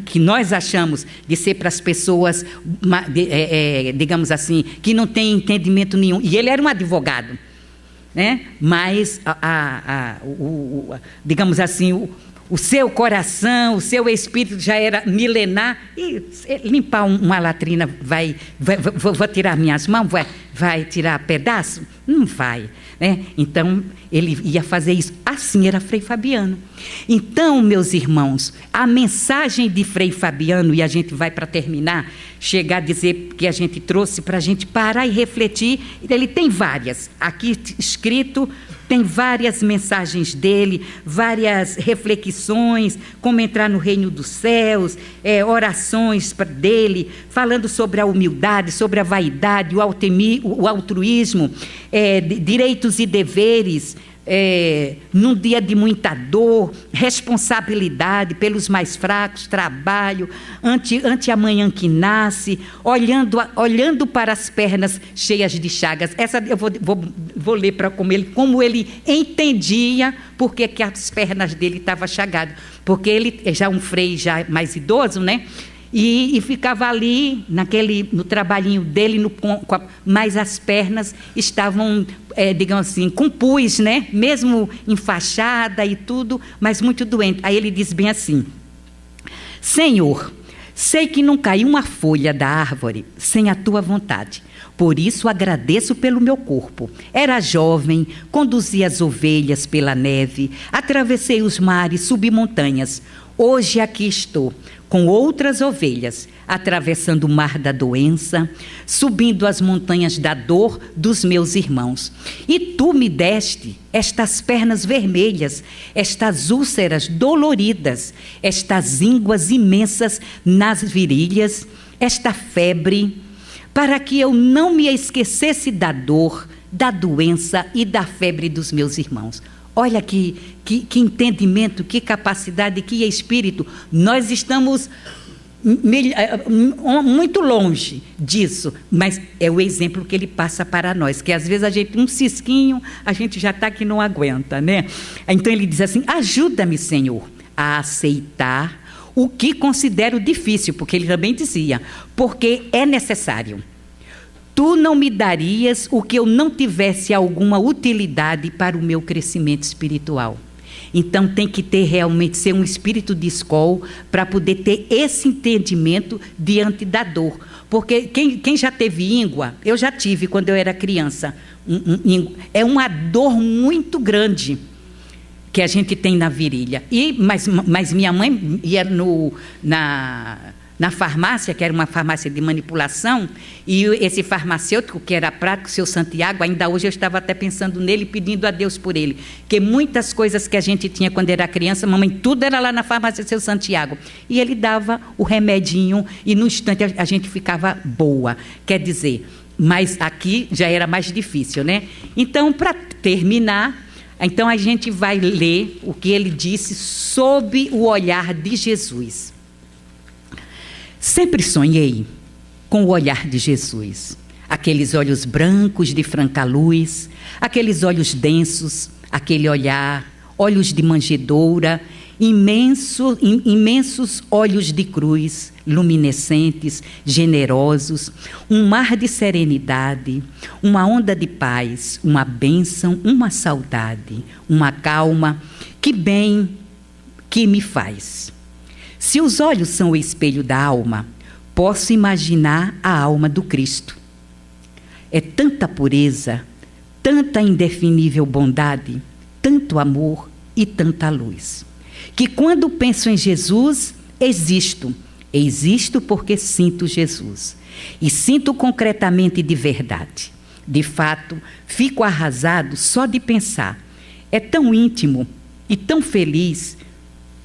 que nós achamos de ser para as pessoas, digamos assim, que não têm entendimento nenhum. E ele era um advogado, né? Mas, digamos assim, o seu coração, o seu espírito já era milenar, e limpar uma latrina vou tirar minhas mãos, vai tirar pedaço? Não vai, né? Então, ele ia fazer isso. Assim era Frei Fabiano. Então, meus irmãos, a mensagem de Frei Fabiano, e a gente vai para terminar, chegar a dizer que a gente trouxe para a gente parar e refletir, ele tem várias, aqui escrito, tem várias mensagens dele, várias reflexões, como entrar no reino dos céus, orações dele, falando sobre a humildade, sobre a vaidade, o altruísmo, direitos e deveres, num dia de muita dor, responsabilidade pelos mais fracos, trabalho, ante a manhã que nasce, olhando para as pernas cheias de chagas. Essa eu vou ler para como ele entendia porque que as pernas dele estavam chagadas. Porque ele é já um frei já mais idoso, né? E ficava ali, no trabalhinho dele, mas as pernas estavam, digamos assim, com pus, né? Mesmo enfaixada e tudo, mas muito doente. Aí ele diz bem assim: Senhor, sei que não caiu uma folha da árvore sem a tua vontade. Por isso agradeço pelo meu corpo. Era jovem, conduzia as ovelhas pela neve, atravessei os mares, subi montanhas. Hoje aqui estou, com outras ovelhas, atravessando o mar da doença, subindo as montanhas da dor dos meus irmãos. E tu me deste estas pernas vermelhas, estas úlceras doloridas, estas ínguas imensas nas virilhas, esta febre, para que eu não me esquecesse da dor, da doença e da febre dos meus irmãos. Olha que entendimento, que capacidade, que espírito. Nós estamos muito longe disso, mas é o exemplo que ele passa para nós, que às vezes a gente, um cisquinho, a gente já está que não aguenta, né? Então ele diz assim: ajuda-me, Senhor, a aceitar o que considero difícil, porque ele também dizia, porque é necessário. Tu não me darias o que eu não tivesse alguma utilidade para o meu crescimento espiritual. Então tem que ter realmente, ser um espírito de escola para poder ter esse entendimento diante da dor. Porque quem já teve íngua, eu já tive quando eu era criança, é uma dor muito grande. que a gente tem na virilha. Mas minha mãe ia na farmácia, que era uma farmácia de manipulação, e esse farmacêutico, que era prático, o seu Santiago, ainda hoje eu estava até pensando nele, pedindo a Deus por ele, que muitas coisas que a gente tinha quando era criança, mamãe, tudo era lá na farmácia do seu Santiago, e ele dava o remedinho, e no instante a gente ficava boa, quer dizer, mas aqui já era mais difícil, né? Então, para terminar, então a gente vai ler o que ele disse sob o olhar de Jesus. Sempre sonhei com o olhar de Jesus, aqueles olhos brancos de franca luz, aqueles olhos densos, aquele olhar, olhos de manjedoura, imensos olhos de cruz, luminescentes, generosos, um mar de serenidade, uma onda de paz, uma bênção, uma saudade, uma calma, que bem que me faz. Se os olhos são o espelho da alma, posso imaginar a alma do Cristo. É tanta pureza, tanta indefinível bondade, tanto amor e tanta luz, que quando penso em Jesus, existo porque sinto Jesus. E sinto concretamente de verdade. De fato, fico arrasado só de pensar. É tão íntimo e tão feliz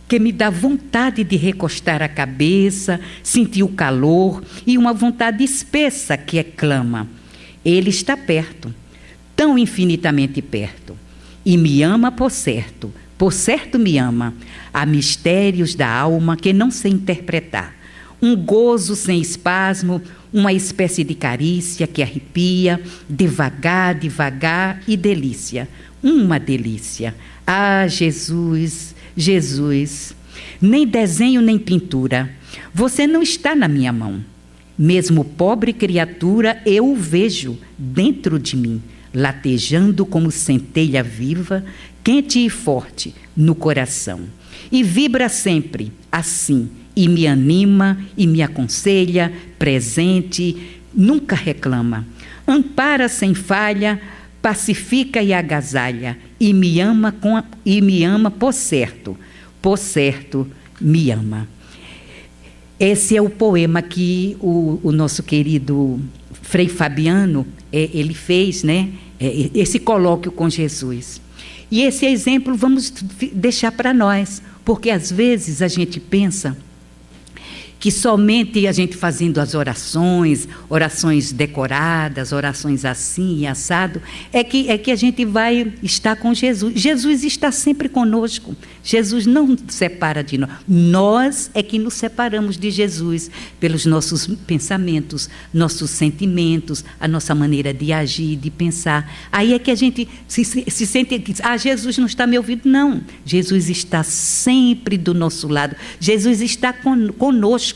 que me dá vontade de recostar a cabeça, sentir o calor e uma vontade espessa que exclama: Ele está perto, tão infinitamente perto, e me ama por certo me ama. Há mistérios da alma que não sei interpretar, um gozo sem espasmo, uma espécie de carícia que arrepia, devagar, devagar e delícia, uma delícia. Ah, Jesus, Jesus, nem desenho nem pintura, você não está na minha mão. Mesmo pobre criatura, eu o vejo dentro de mim, latejando como centelha viva, quente e forte no coração. E vibra sempre assim, e me anima e me aconselha, presente, nunca reclama. Ampara sem falha, pacifica e agasalha, e me ama por certo me ama. Esse é o poema que o nosso querido Frei Fabiano, ele fez, né? Esse colóquio com Jesus. E esse exemplo vamos deixar para nós, porque às vezes a gente pensa que somente a gente fazendo as orações decoradas, orações assim e assado, é que a gente vai estar com Jesus. Jesus está sempre conosco. Jesus não separa de nós. Nós é que nos separamos de Jesus pelos nossos pensamentos, nossos sentimentos, a nossa maneira de agir, de pensar. Aí é que a gente se sente, Jesus não está me ouvindo. Não, Jesus está sempre do nosso lado. Jesus está conosco.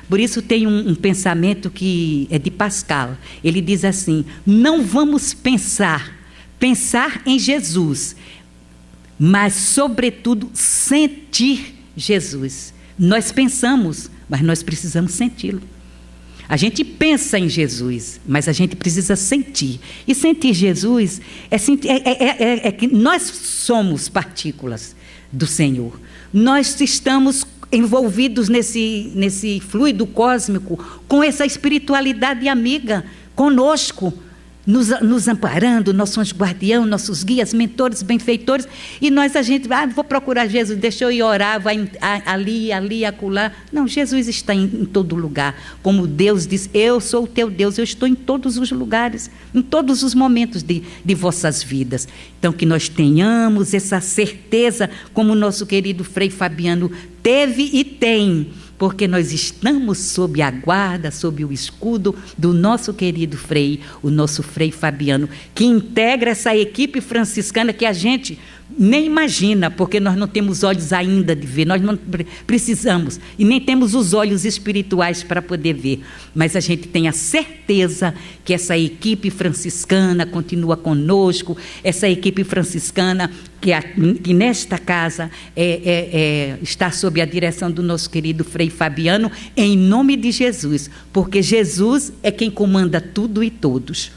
Por isso tem um pensamento que é de Pascal. Ele diz assim: não vamos pensar em Jesus, mas sobretudo sentir Jesus. Nós pensamos, mas nós precisamos senti-lo. A gente pensa em Jesus, mas a gente precisa sentir. E sentir Jesus é que nós somos partículas do Senhor. Nós estamos envolvidos nesse fluido cósmico, com essa espiritualidade amiga, conosco, nos amparando, nossos guardiãos, nossos guias, mentores, benfeitores, e a gente, vou procurar Jesus, deixa eu ir orar, vai ali, acolá. Não, Jesus está em todo lugar, como Deus diz, eu sou o teu Deus, eu estou em todos os lugares, em todos os momentos de vossas vidas. Então, que nós tenhamos essa certeza, como o nosso querido Frei Fabiano teve e tem, porque nós estamos sob a guarda, sob o escudo do nosso querido Frei, o nosso Frei Fabiano, que integra essa equipe franciscana que a gente nem imagina, porque nós não temos olhos ainda de ver, nós não precisamos, e nem temos os olhos espirituais para poder ver, mas a gente tem a certeza que essa equipe franciscana continua conosco, essa equipe franciscana que nesta casa está sob a direção do nosso querido Frei Fabiano, em nome de Jesus, porque Jesus é quem comanda tudo e todos.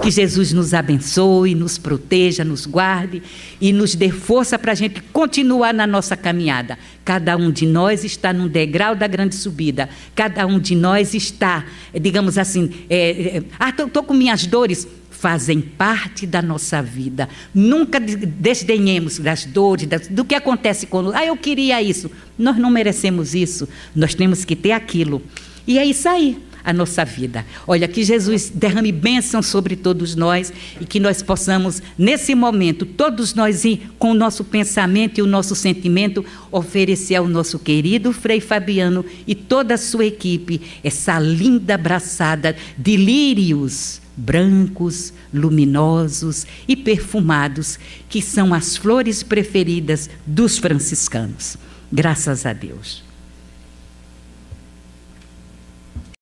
Que Jesus nos abençoe, nos proteja, nos guarde e nos dê força para a gente continuar na nossa caminhada. Cada um de nós está num degrau da grande subida. Cada um de nós está, digamos assim, estou com minhas dores, fazem parte da nossa vida. Nunca desdenhemos das dores, do que acontece conosco. Eu queria isso. Nós não merecemos isso. Nós temos que ter aquilo. E é isso aí, a nossa vida. Olha, que Jesus derrame bênção sobre todos nós e que nós possamos, nesse momento, todos nós, com o nosso pensamento e o nosso sentimento, oferecer ao nosso querido Frei Fabiano e toda a sua equipe essa linda abraçada de lírios brancos, luminosos e perfumados, que são as flores preferidas dos franciscanos. Graças a Deus.